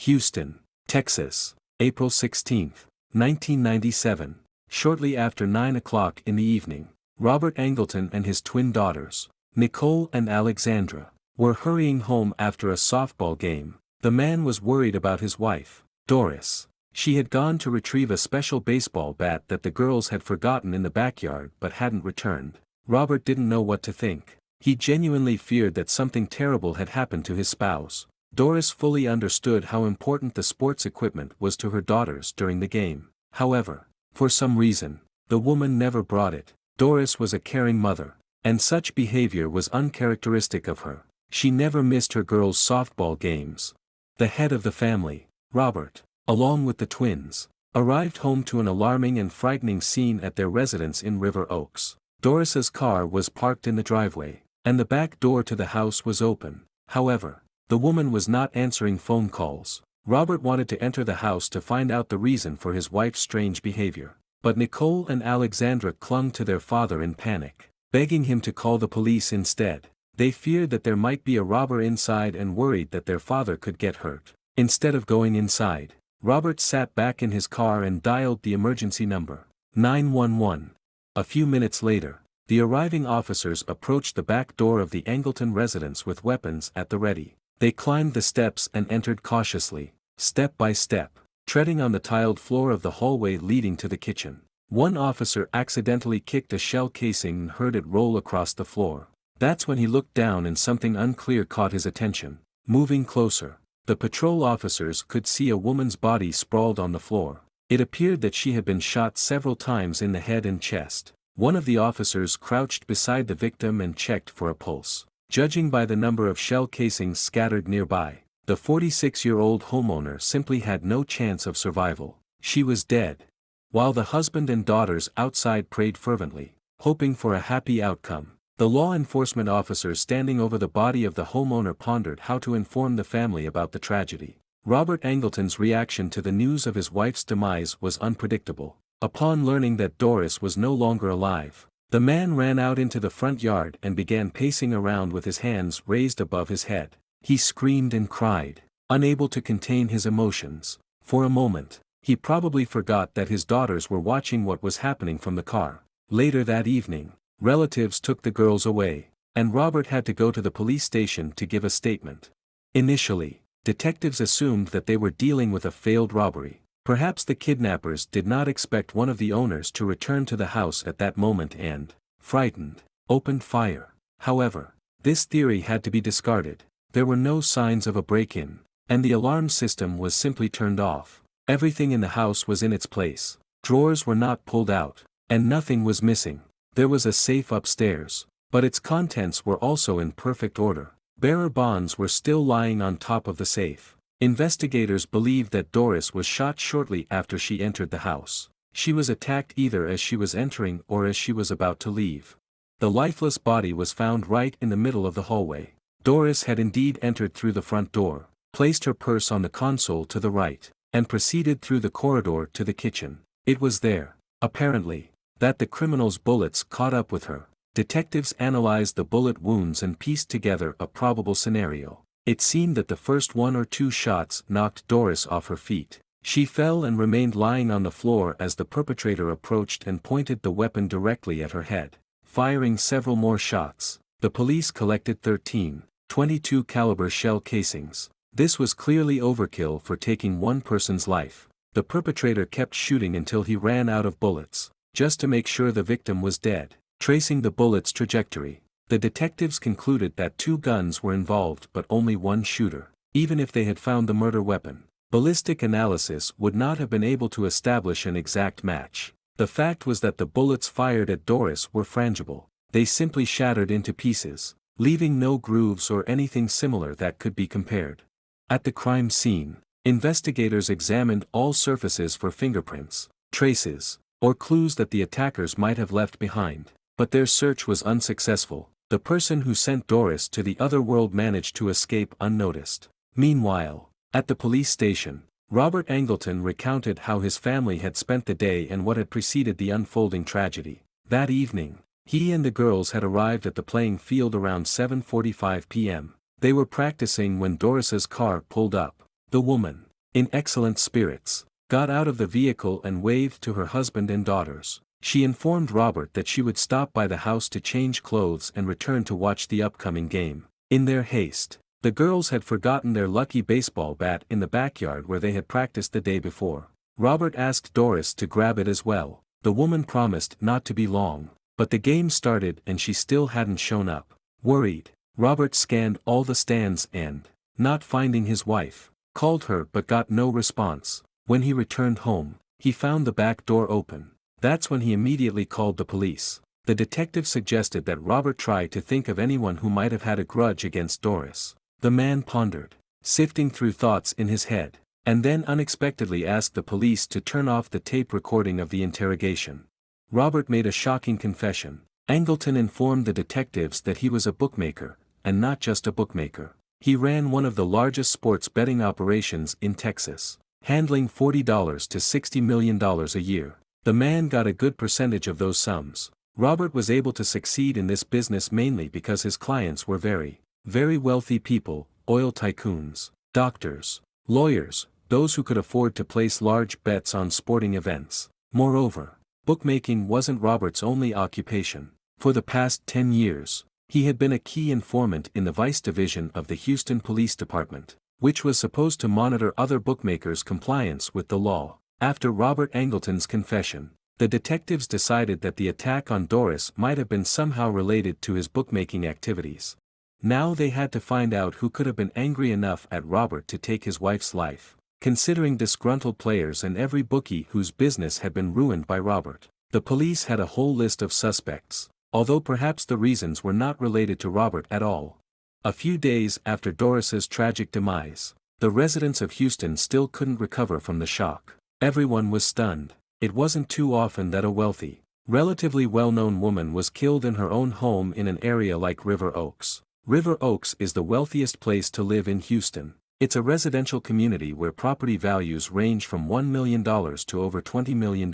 Houston, Texas, April 16, 1997. Shortly after 9 o'clock in the evening, Robert Angleton and his twin daughters, Nicole and Alexandra, were hurrying home after a softball game. The man was worried about his wife, Doris. She had gone to retrieve a special baseball bat that the girls had forgotten in the backyard but hadn't returned. Robert didn't know what to think. He genuinely feared that something terrible had happened to his spouse. Doris fully understood how important the sports equipment was to her daughters during the game. However, for some reason, the woman never brought it. Doris was a caring mother, and such behavior was uncharacteristic of her. She never missed her girls' softball games. The head of the family, Robert, along with the twins, arrived home to an alarming and frightening scene at their residence in River Oaks. Doris's car was parked in the driveway, and the back door to the house was open. However, the woman was not answering phone calls. Robert wanted to enter the house to find out the reason for his wife's strange behavior. But Nicole and Alexandra clung to their father in panic, begging him to call the police instead. They feared that there might be a robber inside and worried that their father could get hurt. Instead of going inside, Robert sat back in his car and dialed the emergency number, 911. A few minutes later, the arriving officers approached the back door of the Angleton residence with weapons at the ready. They climbed the steps and entered cautiously, step by step, treading on the tiled floor of the hallway leading to the kitchen. One officer accidentally kicked a shell casing and heard it roll across the floor. That's when he looked down and something unclear caught his attention. Moving closer, the patrol officers could see a woman's body sprawled on the floor. It appeared that she had been shot several times in the head and chest. One of the officers crouched beside the victim and checked for a pulse. Judging by the number of shell casings scattered nearby, the 46-year-old homeowner simply had no chance of survival. She was dead. While the husband and daughters outside prayed fervently, hoping for a happy outcome, the law enforcement officers standing over the body of the homeowner pondered how to inform the family about the tragedy. Robert Angleton's reaction to the news of his wife's demise was unpredictable. Upon learning that Doris was no longer alive, the man ran out into the front yard and began pacing around with his hands raised above his head. He screamed and cried, unable to contain his emotions. For a moment, he probably forgot that his daughters were watching what was happening from the car. Later that evening, relatives took the girls away, and Robert had to go to the police station to give a statement. Initially, detectives assumed that they were dealing with a failed robbery. Perhaps the kidnappers did not expect one of the owners to return to the house at that moment and, frightened, opened fire. However, this theory had to be discarded. There were no signs of a break-in, and the alarm system was simply turned off. Everything in the house was in its place. Drawers were not pulled out, and nothing was missing. There was a safe upstairs, but its contents were also in perfect order. Bearer bonds were still lying on top of the safe. Investigators believed that Doris was shot shortly after she entered the house. She was attacked either as she was entering or as she was about to leave. The lifeless body was found right in the middle of the hallway. Doris had indeed entered through the front door, placed her purse on the console to the right, and proceeded through the corridor to the kitchen. It was there, apparently, that the criminal's bullets caught up with her. Detectives analyzed the bullet wounds and pieced together a probable scenario. It seemed that the first one or two shots knocked Doris off her feet. She fell and remained lying on the floor as the perpetrator approached and pointed the weapon directly at her head, firing several more shots. The police collected 13 .22 caliber shell casings. This was clearly overkill for taking one person's life. The perpetrator kept shooting until he ran out of bullets, just to make sure the victim was dead. Tracing the bullet's trajectory, the detectives concluded that 2 guns were involved but only one shooter. Even if they had found the murder weapon, ballistic analysis would not have been able to establish an exact match. The fact was that the bullets fired at Doris were frangible. They simply shattered into pieces, leaving no grooves or anything similar that could be compared. At the crime scene, investigators examined all surfaces for fingerprints, traces, or clues that the attackers might have left behind, but their search was unsuccessful. The person who sent Doris to the other world managed to escape unnoticed. Meanwhile, at the police station, Robert Angleton recounted how his family had spent the day and what had preceded the unfolding tragedy. That evening, he and the girls had arrived at the playing field around 7:45 p.m. They were practicing when Doris's car pulled up. The woman, in excellent spirits, got out of the vehicle and waved to her husband and daughters. She informed Robert that she would stop by the house to change clothes and return to watch the upcoming game. In their haste, the girls had forgotten their lucky baseball bat in the backyard where they had practiced the day before. Robert asked Doris to grab it as well. The woman promised not to be long, but the game started and she still hadn't shown up. Worried, Robert scanned all the stands and, not finding his wife, called her but got no response. When he returned home, he found the back door open. That's when he immediately called the police. The detective suggested that Robert try to think of anyone who might have had a grudge against Doris. The man pondered, sifting through thoughts in his head, and then unexpectedly asked the police to turn off the tape recording of the interrogation. Robert made a shocking confession. Angleton informed the detectives that he was a bookmaker, and not just a bookmaker. He ran one of the largest sports betting operations in Texas, handling $40 to $60 million a year. The man got a good percentage of those sums. Robert was able to succeed in this business mainly because his clients were very wealthy people, oil tycoons, doctors, lawyers, those who could afford to place large bets on sporting events. Moreover, bookmaking wasn't Robert's only occupation. For the past 10 years, he had been a key informant in the Vice Division of the Houston Police Department, which was supposed to monitor other bookmakers' compliance with the law. After Robert Angleton's confession, the detectives decided that the attack on Doris might have been somehow related to his bookmaking activities. Now they had to find out who could have been angry enough at Robert to take his wife's life. Considering disgruntled players and every bookie whose business had been ruined by Robert, the police had a whole list of suspects, although perhaps the reasons were not related to Robert at all. A few days after Doris's tragic demise, the residents of Houston still couldn't recover from the shock. Everyone was stunned. It wasn't too often that a wealthy, relatively well-known woman was killed in her own home in an area like River Oaks. River Oaks is the wealthiest place to live in Houston. It's a residential community where property values range from $1 million to over $20 million.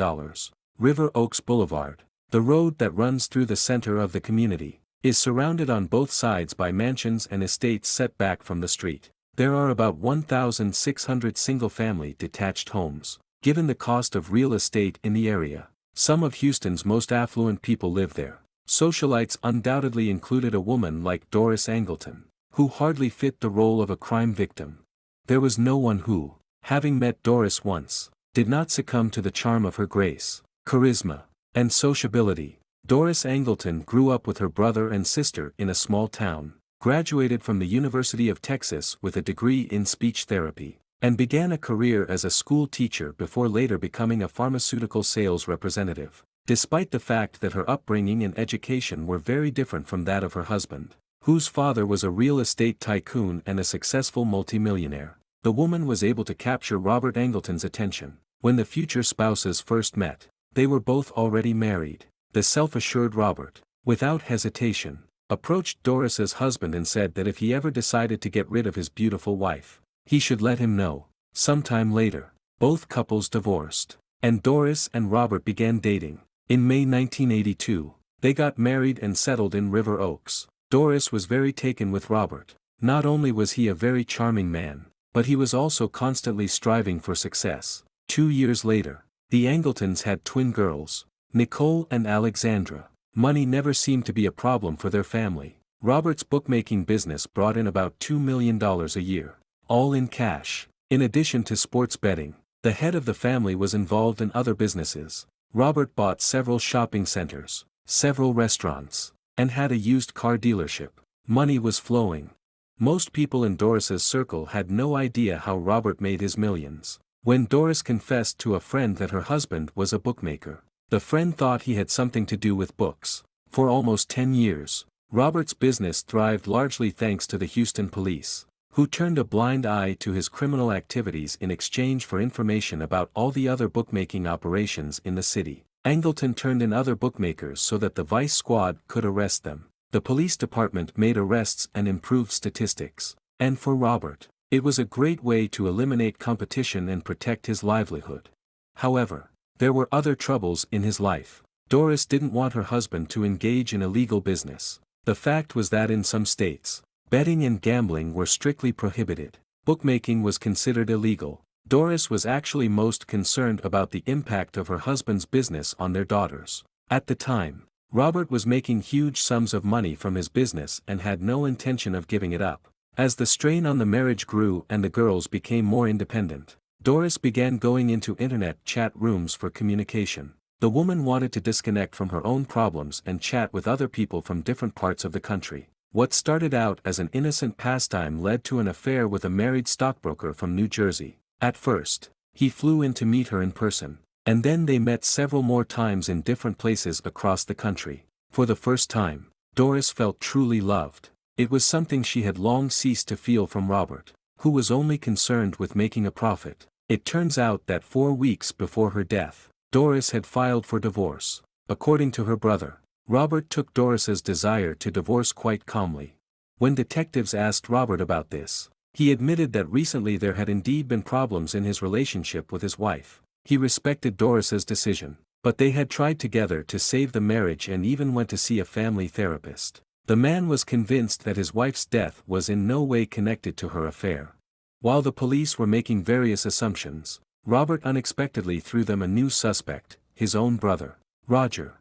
River Oaks Boulevard, the road that runs through the center of the community, is surrounded on both sides by mansions and estates set back from the street. There are about 1,600 single-family detached homes. Given the cost of real estate in the area, some of Houston's most affluent people live there. Socialites undoubtedly included a woman like Doris Angleton, who hardly fit the role of a crime victim. There was no one who, having met Doris once, did not succumb to the charm of her grace, charisma, and sociability. Doris Angleton grew up with her brother and sister in a small town, graduated from the University of Texas with a degree in speech therapy, and began a career as a school teacher before later becoming a pharmaceutical sales representative. Despite the fact that her upbringing and education were very different from that of her husband, whose father was a real estate tycoon and a successful multimillionaire, the woman was able to capture Robert Angleton's attention. When the future spouses first met, they were both already married. The self-assured Robert, without hesitation, approached Doris's husband and said that if he ever decided to get rid of his beautiful wife, he should let him know. Sometime later, both couples divorced, and Doris and Robert began dating. In May 1982, they got married and settled in River Oaks. Doris was very taken with Robert. Not only was he a very charming man, but he was also constantly striving for success. 2 years later, the Angletons had twin girls, Nicole and Alexandra. Money never seemed to be a problem for their family. Robert's bookmaking business brought in about $2 million a year, all in cash. In addition to sports betting, the head of the family was involved in other businesses. Robert bought several shopping centers, several restaurants, and had a used car dealership. Money was flowing. Most people in Doris's circle had no idea how Robert made his millions. When Doris confessed to a friend that her husband was a bookmaker, the friend thought he had something to do with books. For almost 10 years, Robert's business thrived largely thanks to the Houston police, who turned a blind eye to his criminal activities in exchange for information about all the other bookmaking operations in the city. Angleton turned in other bookmakers so that the Vice Squad could arrest them. The police department made arrests and improved statistics. And for Robert, it was a great way to eliminate competition and protect his livelihood. However, there were other troubles in his life. Doris didn't want her husband to engage in illegal business. The fact was that in some states, betting and gambling were strictly prohibited. Bookmaking was considered illegal, Doris was actually most concerned about the impact of her husband's business on their daughters. At the time, Robert was making huge sums of money from his business and had no intention of giving it up. As the strain on the marriage grew and the girls became more independent, Doris began going into internet chat rooms for communication. The woman wanted to disconnect from her own problems and chat with other people from different parts of the country. What started out as an innocent pastime led to an affair with a married stockbroker from New Jersey. At first, he flew in to meet her in person, and then they met several more times in different places across the country. For the first time, Doris felt truly loved. It was something she had long ceased to feel from Robert, who was only concerned with making a profit. It turns out that 4 weeks before her death, Doris had filed for divorce. According to her brother, Robert took Doris's desire to divorce quite calmly. When detectives asked Robert about this, he admitted that recently there had indeed been problems in his relationship with his wife. He respected Doris's decision, but they had tried together to save the marriage and even went to see a family therapist. The man was convinced that his wife's death was in no way connected to her affair. While the police were making various assumptions, Robert unexpectedly threw them a new suspect, his own brother, Roger.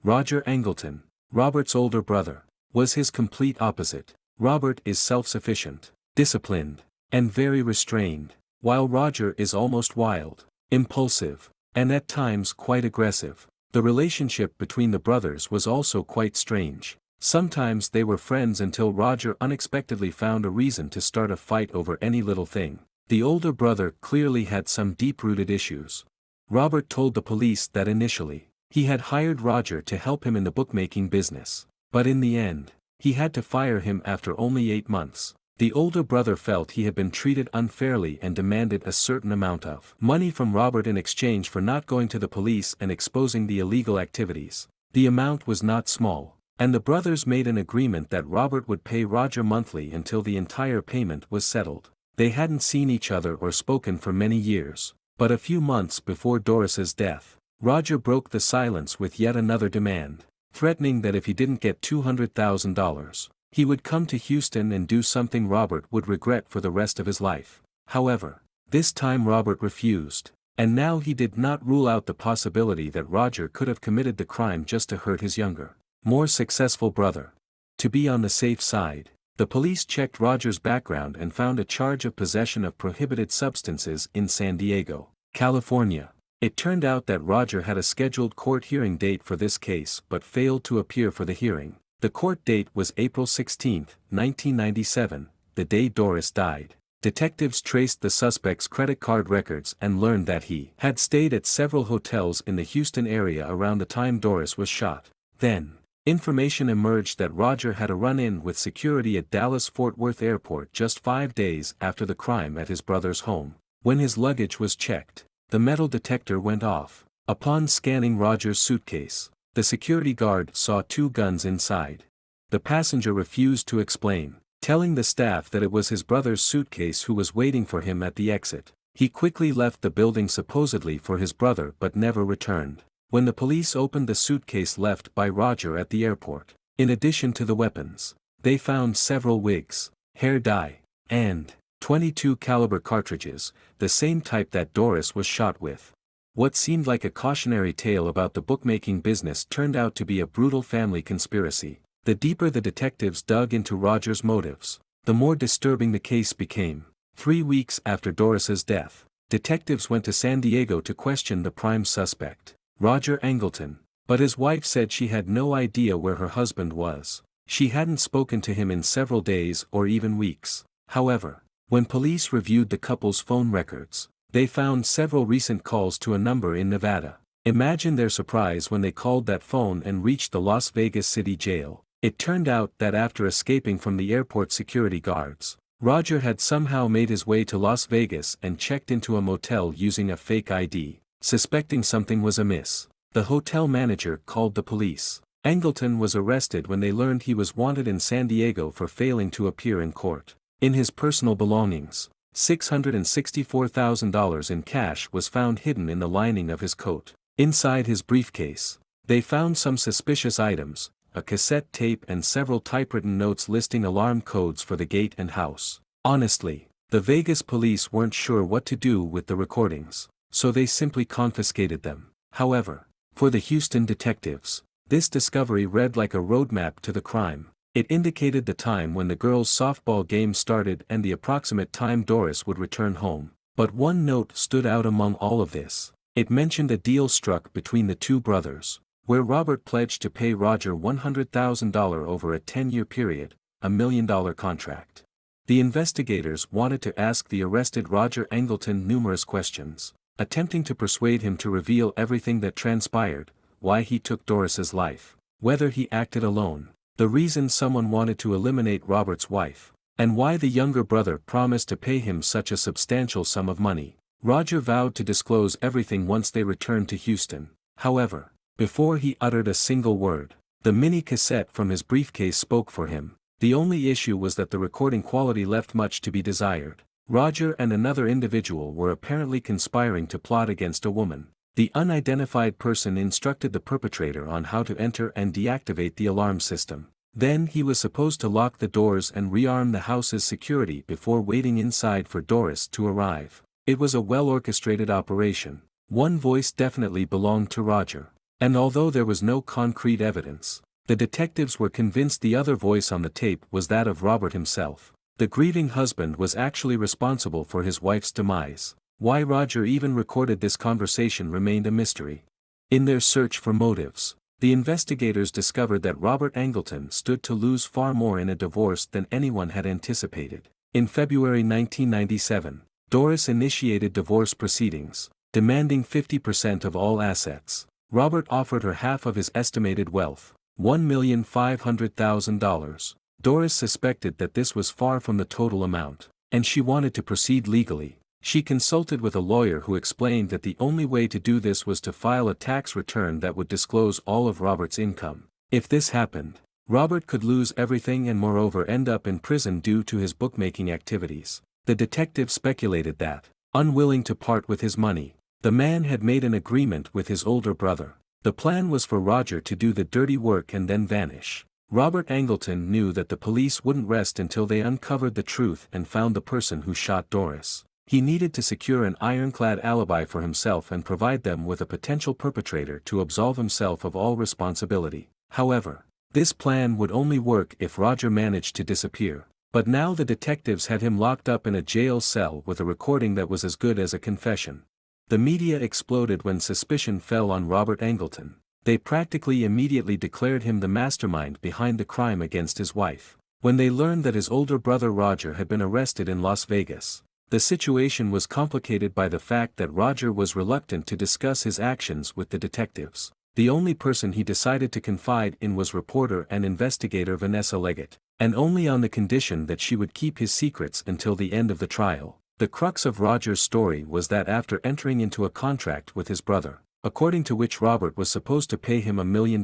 Roger Angleton, Robert's older brother, was his complete opposite. Robert is self-sufficient, disciplined, and very restrained, while Roger is almost wild, impulsive, and at times quite aggressive. The relationship between the brothers was also quite strange. Sometimes they were friends until Roger unexpectedly found a reason to start a fight over any little thing. The older brother clearly had some deep-rooted issues. Robert told the police that initially, he had hired Roger to help him in the bookmaking business. But in the end, he had to fire him after only 8 months. The older brother felt he had been treated unfairly and demanded a certain amount of money from Robert in exchange for not going to the police and exposing the illegal activities. The amount was not small, and the brothers made an agreement that Robert would pay Roger monthly until the entire payment was settled. They hadn't seen each other or spoken for many years, but a few months before Doris's death, Roger broke the silence with yet another demand, threatening that if he didn't get $200,000, he would come to Houston and do something Robert would regret for the rest of his life. However, this time Robert refused, and now he did not rule out the possibility that Roger could have committed the crime just to hurt his younger, more successful brother. To be on the safe side, the police checked Roger's background and found a charge of possession of prohibited substances in San Diego, California. It turned out that Roger had a scheduled court hearing date for this case but failed to appear for the hearing. The court date was April 16, 1997, the day Doris died. Detectives traced the suspect's credit card records and learned that he had stayed at several hotels in the Houston area around the time Doris was shot. Then, information emerged that Roger had a run-in with security at Dallas-Fort Worth Airport just 5 days after the crime at his brother's home. When his luggage was checked, the metal detector went off. Upon scanning Roger's suitcase, the security guard saw 2 guns inside. The passenger refused to explain, telling the staff that it was his brother's suitcase who was waiting for him at the exit. He quickly left the building supposedly for his brother but never returned. When the police opened the suitcase left by Roger at the airport, in addition to the weapons, they found several wigs, hair dye, and .22 caliber cartridges, the same type that Doris was shot with. What seemed like a cautionary tale about the bookmaking business turned out to be a brutal family conspiracy. The deeper the detectives dug into Roger's motives, the more disturbing the case became. 3 weeks after Doris's death, detectives went to San Diego to question the prime suspect, Roger Angleton, but his wife said she had no idea where her husband was. She hadn't spoken to him in several days or even weeks. However, when police reviewed the couple's phone records, they found several recent calls to a number in Nevada. Imagine their surprise when they called that phone and reached the Las Vegas City Jail. It turned out that after escaping from the airport security guards, Roger had somehow made his way to Las Vegas and checked into a motel using a fake ID. Suspecting something was amiss, the hotel manager called the police. Angleton was arrested when they learned he was wanted in San Diego for failing to appear in court. In his personal belongings, $664,000 in cash was found hidden in the lining of his coat. Inside his briefcase, they found some suspicious items, a cassette tape and several typewritten notes listing alarm codes for the gate and house. Honestly, The Vegas police weren't sure what to do with the recordings, so they simply confiscated them. However, for the Houston detectives, this discovery read like a roadmap to the crime. It indicated the time when the girls' softball game started and the approximate time Doris would return home. But one note stood out among all of this. It mentioned a deal struck between the two brothers, where Robert pledged to pay Roger $100,000 over a 10-year period, a $1 million contract. The investigators wanted to ask the arrested Roger Angleton numerous questions, attempting to persuade him to reveal everything that transpired, why he took Doris's life, whether he acted alone, the reason someone wanted to eliminate Robert's wife, and why the younger brother promised to pay him such a substantial sum of money. Roger vowed to disclose everything once they returned to Houston. However, before he uttered a single word, the mini cassette from his briefcase spoke for him. The only issue was that the recording quality left much to be desired. Roger and another individual were apparently conspiring to plot against a woman. The unidentified person instructed the perpetrator on how to enter and deactivate the alarm system. Then he was supposed to lock the doors and rearm the house's security before waiting inside for Doris to arrive. It was a well-orchestrated operation. One voice definitely belonged to Roger. And although there was no concrete evidence, the detectives were convinced the other voice on the tape was that of Robert himself. The grieving husband was actually responsible for his wife's demise. Why Roger even recorded this conversation remained a mystery. In their search for motives, the investigators discovered that Robert Angleton stood to lose far more in a divorce than anyone had anticipated. In February 1997, Doris initiated divorce proceedings, demanding 50% of all assets. Robert offered her half of his estimated wealth, $1,500,000. Doris suspected that this was far from the total amount, and she wanted to proceed legally. She consulted with a lawyer who explained that the only way to do this was to file a tax return that would disclose all of Robert's income. If this happened, Robert could lose everything and moreover end up in prison due to his bookmaking activities. The detective speculated that, unwilling to part with his money, the man had made an agreement with his older brother. The plan was for Roger to do the dirty work and then vanish. Robert Angleton knew that the police wouldn't rest until they uncovered the truth and found the person who shot Doris. He needed to secure an ironclad alibi for himself and provide them with a potential perpetrator to absolve himself of all responsibility. However, this plan would only work if Roger managed to disappear. But now the detectives had him locked up in a jail cell with a recording that was as good as a confession. The media exploded when suspicion fell on Robert Angleton. They practically immediately declared him the mastermind behind the crime against his wife. When they learned that his older brother Roger had been arrested in Las Vegas, the situation was complicated by the fact that Roger was reluctant to discuss his actions with the detectives. The only person he decided to confide in was reporter and investigator Vanessa Leggett, and only on the condition that she would keep his secrets until the end of the trial. The crux of Roger's story was that after entering into a contract with his brother, according to which Robert was supposed to pay him $1 million,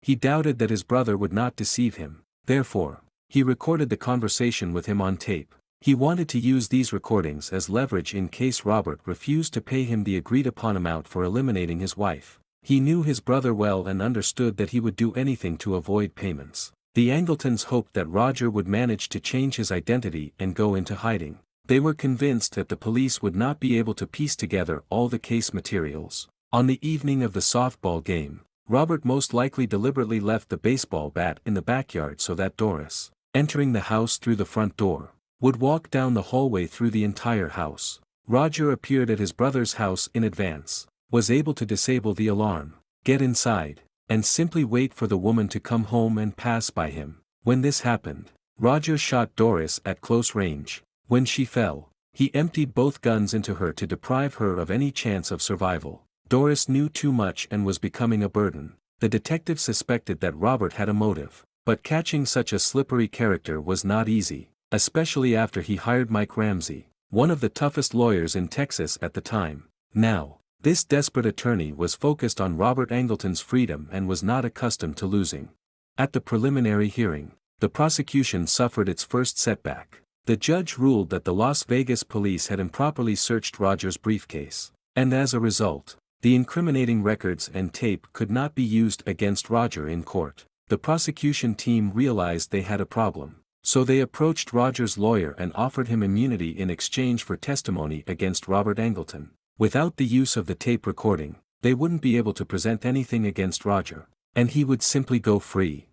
he doubted that his brother would not deceive him. Therefore, he recorded the conversation with him on tape. He wanted to use these recordings as leverage in case Robert refused to pay him the agreed-upon amount for eliminating his wife. He knew his brother well and understood that he would do anything to avoid payments. The Angletons hoped that Roger would manage to change his identity and go into hiding. They were convinced that the police would not be able to piece together all the case materials. On the evening of the softball game, Robert most likely deliberately left the baseball bat in the backyard so that Doris, entering the house through the front door, would walk down the hallway through the entire house. Roger appeared at his brother's house in advance, was able to disable the alarm, get inside, and simply wait for the woman to come home and pass by him. When this happened, Roger shot Doris at close range. When she fell, he emptied both guns into her to deprive her of any chance of survival. Doris knew too much and was becoming a burden. The detective suspected that Robert had a motive, but catching such a slippery character was not easy, especially after he hired Mike Ramsey, one of the toughest lawyers in Texas at the time. Now, this desperate attorney was focused on Robert Angleton's freedom and was not accustomed to losing. At the preliminary hearing, the prosecution suffered its first setback. The judge ruled that the Las Vegas police had improperly searched Roger's briefcase, and as a result, the incriminating records and tape could not be used against Roger in court. The prosecution team realized they had a problem. So they approached Roger's lawyer and offered him immunity in exchange for testimony against Robert Angleton. Without the use of the tape recording, they wouldn't be able to present anything against Roger, and he would simply go free.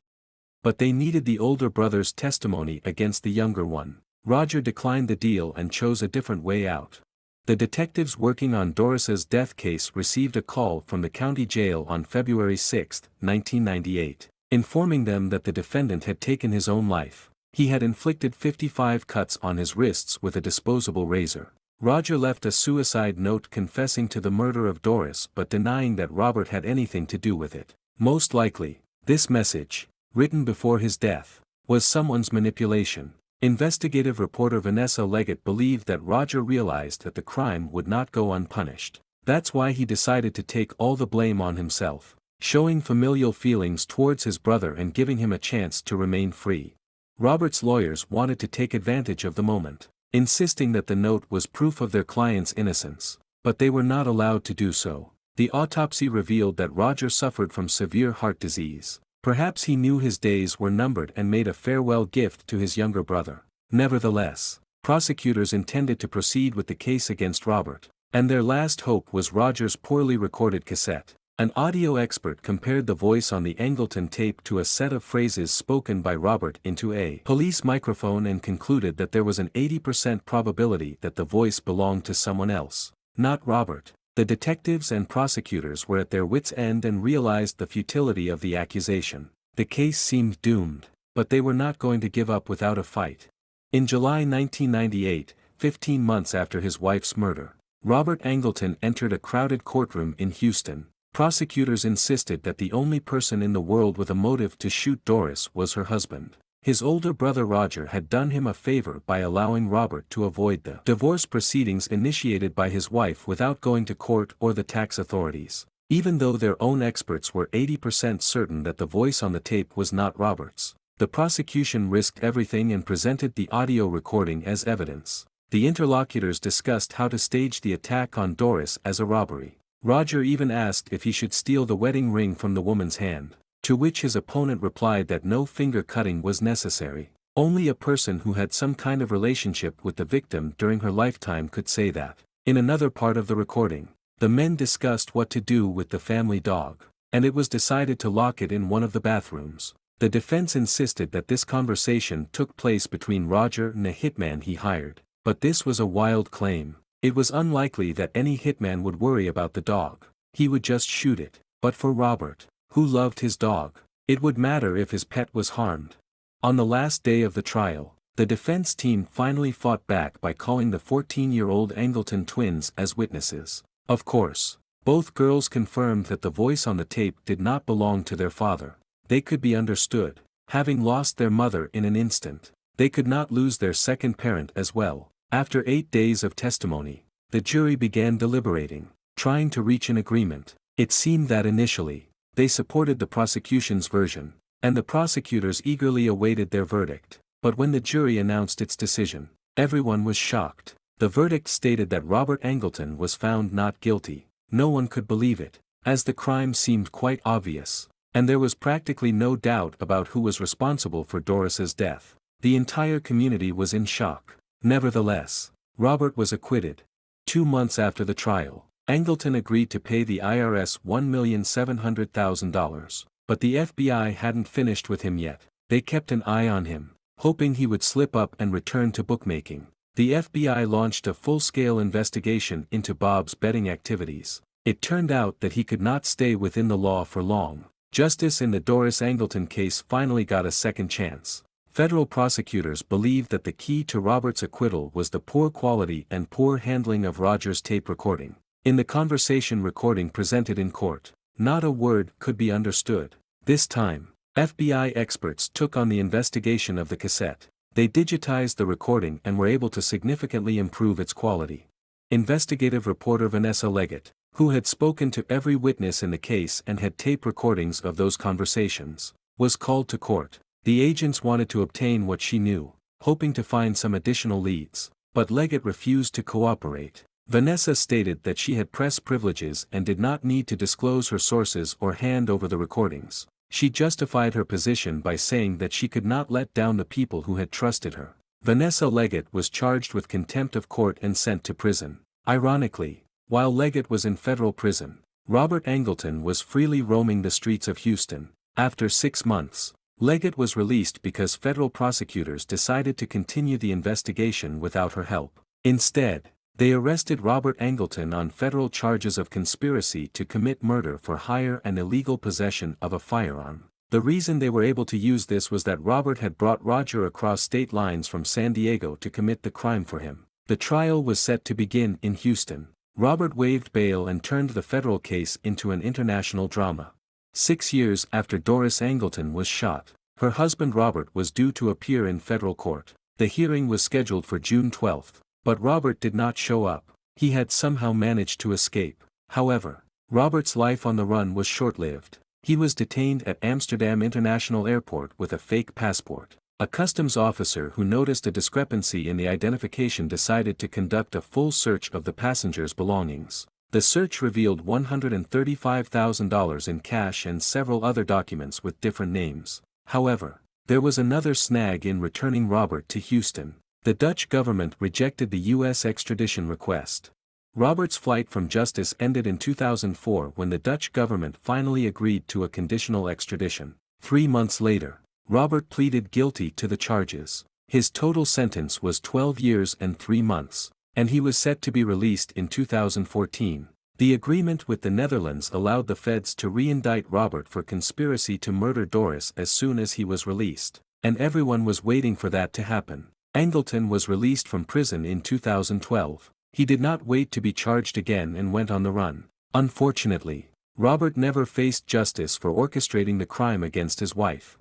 But they needed the older brother's testimony against the younger one. Roger declined the deal and chose a different way out. The detectives working on Doris's death case received a call from the county jail on February 6, 1998, informing them that the defendant had taken his own life. He had inflicted 55 cuts on his wrists with a disposable razor. Roger left a suicide note confessing to the murder of Doris but denying that Robert had anything to do with it. Most likely, this message, written before his death, was someone's manipulation. Investigative reporter Vanessa Leggett believed that Roger realized that the crime would not go unpunished. That's why he decided to take all the blame on himself, showing familial feelings towards his brother and giving him a chance to remain free. Robert's lawyers wanted to take advantage of the moment, insisting that the note was proof of their client's innocence, but they were not allowed to do so. The autopsy revealed that Roger suffered from severe heart disease. Perhaps he knew his days were numbered and made a farewell gift to his younger brother. Nevertheless, prosecutors intended to proceed with the case against Robert, and their last hope was Roger's poorly recorded cassette. An audio expert compared the voice on the Angleton tape to a set of phrases spoken by Robert into a police microphone and concluded that there was an 80% probability that the voice belonged to someone else, not Robert. The detectives and prosecutors were at their wits' end and realized the futility of the accusation. The case seemed doomed, but they were not going to give up without a fight. In July 1998, 15 months after his wife's murder, Robert Angleton entered a crowded courtroom in Houston. Prosecutors insisted that the only person in the world with a motive to shoot Doris was her husband. His older brother Roger had done him a favor by allowing Robert to avoid the divorce proceedings initiated by his wife without going to court or the tax authorities. Even though their own experts were 80% certain that the voice on the tape was not Robert's, the prosecution risked everything and presented the audio recording as evidence. The interlocutors discussed how to stage the attack on Doris as a robbery. Roger even asked if he should steal the wedding ring from the woman's hand, to which his opponent replied that no finger cutting was necessary. Only a person who had some kind of relationship with the victim during her lifetime could say that. In another part of the recording, the men discussed what to do with the family dog, and it was decided to lock it in one of the bathrooms. The defense insisted that this conversation took place between Roger and a hitman he hired, but this was a wild claim. It was unlikely that any hitman would worry about the dog. He would just shoot it. But for Robert, who loved his dog, it would matter if his pet was harmed. On the last day of the trial, the defense team finally fought back by calling the 14-year-old Angleton twins as witnesses. Of course, both girls confirmed that the voice on the tape did not belong to their father. They could be understood. Having lost their mother in an instant, they could not lose their second parent as well. After 8 days of testimony, the jury began deliberating, trying to reach an agreement. It seemed that initially, they supported the prosecution's version, and the prosecutors eagerly awaited their verdict. But when the jury announced its decision, everyone was shocked. The verdict stated that Robert Angleton was found not guilty. No one could believe it, as the crime seemed quite obvious, and there was practically no doubt about who was responsible for Doris's death. The entire community was in shock. Nevertheless, Robert was acquitted. 2 months after the trial, Angleton agreed to pay the IRS $1,700,000, but the FBI hadn't finished with him yet. They kept an eye on him, hoping he would slip up and return to bookmaking. The FBI launched a full-scale investigation into Bob's betting activities. It turned out that he could not stay within the law for long. Justice in the Doris Angleton case finally got a second chance. Federal prosecutors believed that the key to Robert's acquittal was the poor quality and poor handling of Roger's tape recording. In the conversation recording presented in court, not a word could be understood. This time, FBI experts took on the investigation of the cassette. They digitized the recording and were able to significantly improve its quality. Investigative reporter Vanessa Leggett, who had spoken to every witness in the case and had tape recordings of those conversations, was called to court. The agents wanted to obtain what she knew, hoping to find some additional leads, but Leggett refused to cooperate. Vanessa stated that she had press privileges and did not need to disclose her sources or hand over the recordings. She justified her position by saying that she could not let down the people who had trusted her. Vanessa Leggett was charged with contempt of court and sent to prison. Ironically, while Leggett was in federal prison, Robert Angleton was freely roaming the streets of Houston. After 6 months, Leggett was released because federal prosecutors decided to continue the investigation without her help. Instead, they arrested Robert Angleton on federal charges of conspiracy to commit murder for hire and illegal possession of a firearm. The reason they were able to use this was that Robert had brought Roger across state lines from San Diego to commit the crime for him. The trial was set to begin in Houston. Robert waived bail and turned the federal case into an international drama. 6 years after Doris Angleton was shot, her husband Robert was due to appear in federal court. The hearing was scheduled for June 12, but Robert did not show up. He had somehow managed to escape. However, Robert's life on the run was short-lived. He was detained at Amsterdam International Airport with a fake passport. A customs officer who noticed a discrepancy in the identification decided to conduct a full search of the passenger's belongings. The search revealed $135,000 in cash and several other documents with different names. However, there was another snag in returning Robert to Houston. The Dutch government rejected the U.S. extradition request. Robert's flight from justice ended in 2004 when the Dutch government finally agreed to a conditional extradition. 3 months later, Robert pleaded guilty to the charges. His total sentence was 12 years and 3 months, and he was set to be released in 2014. The agreement with the Netherlands allowed the feds to re-indict Robert for conspiracy to murder Doris as soon as he was released, and everyone was waiting for that to happen. Angleton was released from prison in 2012. He did not wait to be charged again and went on the run. Unfortunately, Robert never faced justice for orchestrating the crime against his wife.